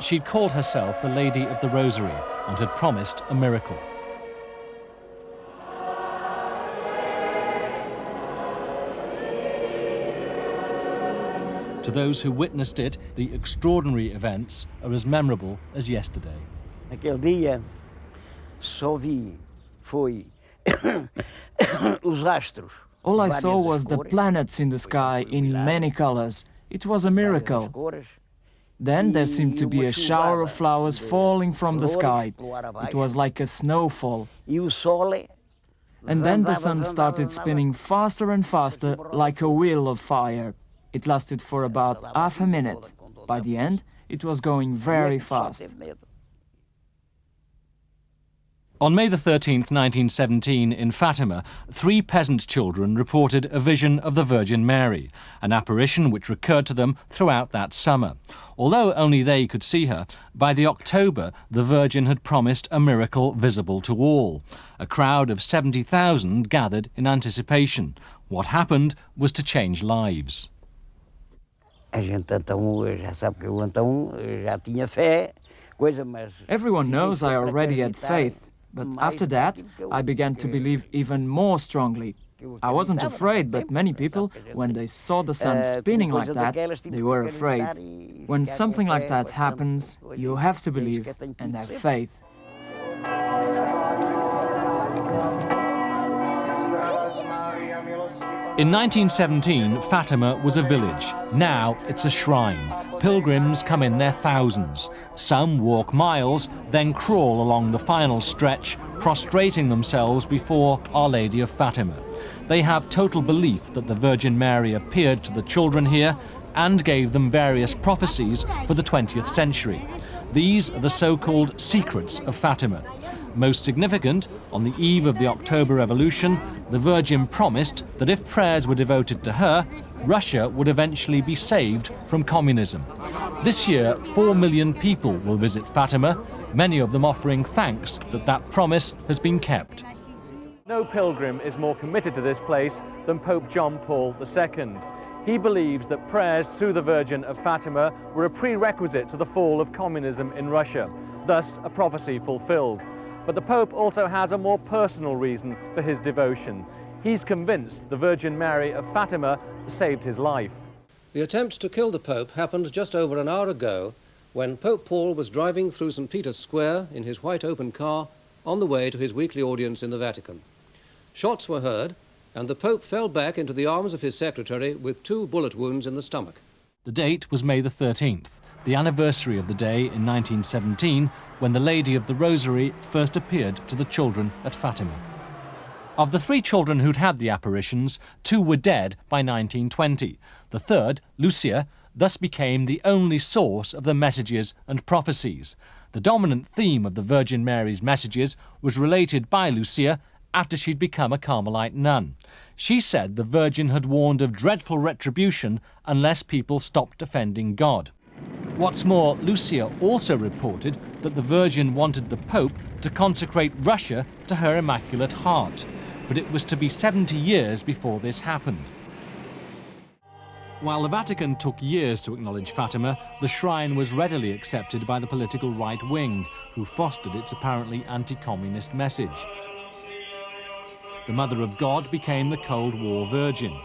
She'd called herself the Lady of the Rosary and had promised a miracle. To those who witnessed it, the extraordinary events are as memorable as yesterday. Naquele dia só vi foi os astros. All I saw was the planets in the sky in many colors. It was a miracle. Then there seemed to be a shower of flowers falling from the sky. It was like a snowfall. And then the sun started spinning faster and faster, like a wheel of fire. It lasted for about half a minute. By the end, it was going very fast. On May the 13th, 1917, in Fatima, 3 peasant children reported a vision of the Virgin Mary, an apparition which recurred to them throughout that summer. Although only they could see her, by the October, the Virgin had promised a miracle visible to all. A crowd of 70,000 gathered in anticipation. What happened was to change lives. Everyone knows I already had faith, but after that, I began to believe even more strongly. I wasn't afraid, but many people, when they saw the sun spinning like that, they were afraid. When something like that happens, you have to believe and have faith. In 1917, Fatima was a village. Now it's a shrine. Pilgrims come in their thousands. Some walk miles, then crawl along the final stretch, prostrating themselves before Our Lady of Fatima. They have total belief that the Virgin Mary appeared to the children here and gave them various prophecies for the 20th century. These are the so-called secrets of Fatima. Most significant, on the eve of the October Revolution, the Virgin promised that if prayers were devoted to her, Russia would eventually be saved from communism. This year, 4 million people will visit Fatima, many of them offering thanks that that promise has been kept. No pilgrim is more committed to this place than Pope John Paul II. He believes that prayers through the Virgin of Fatima were a prerequisite to the fall of communism in Russia, thus a prophecy fulfilled. But the Pope also has a more personal reason for his devotion. He's convinced the Virgin Mary of Fatima saved his life. The attempt to kill the Pope happened just over an hour ago when Pope Paul was driving through St. Peter's Square in his white open car on the way to his weekly audience in the Vatican. Shots were heard, and the Pope fell back into the arms of his secretary with 2 bullet wounds in the stomach. The date was May the 13th, the anniversary of the day in 1917 when the Lady of the Rosary first appeared to the children at Fatima. Of the 3 children who'd had the apparitions, 2 were dead by 1920. The third, Lucia, thus became the only source of the messages and prophecies. The dominant theme of the Virgin Mary's messages was related by Lucia after she'd become a Carmelite nun. She said the Virgin had warned of dreadful retribution unless people stopped offending God. What's more, Lucia also reported that the Virgin wanted the Pope to consecrate Russia to her Immaculate Heart, but it was to be 70 years before this happened. While the Vatican took years to acknowledge Fatima, the shrine was readily accepted by the political right wing, who fostered its apparently anti-communist message. The Mother of God became the Cold War Virgin.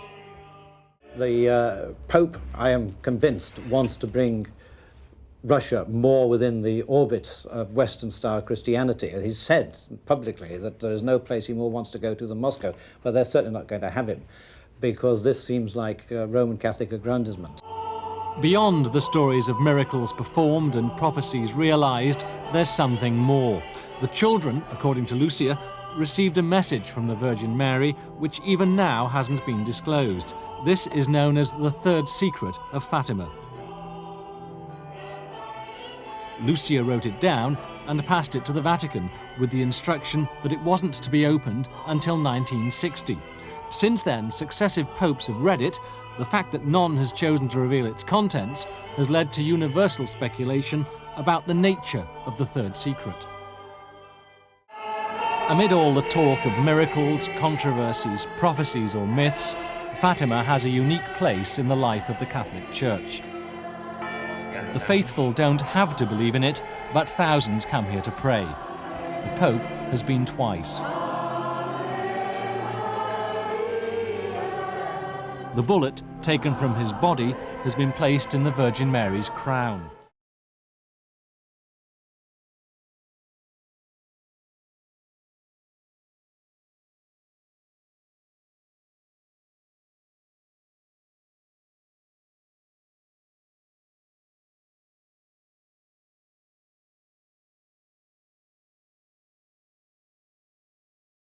The Pope, I am convinced, wants to bring Russia more within the orbit of Western-style Christianity. He's said publicly that there is no place he more wants to go to than Moscow, but they're certainly not going to have him, because this seems like Roman Catholic aggrandizement. Beyond the stories of miracles performed and prophecies realized, there's something more. The children, according to Lucia, received a message from the Virgin Mary, which even now hasn't been disclosed. This is known as the third secret of Fatima. Lucia wrote it down and passed it to the Vatican with the instruction that it wasn't to be opened until 1960. Since then, successive popes have read it. The fact that none has chosen to reveal its contents has led to universal speculation about the nature of the third secret. Amid all the talk of miracles, controversies, prophecies or myths, Fatima has a unique place in the life of the Catholic Church. The faithful don't have to believe in it, but thousands come here to pray. The Pope has been twice. The bullet taken from his body has been placed in the Virgin Mary's crown.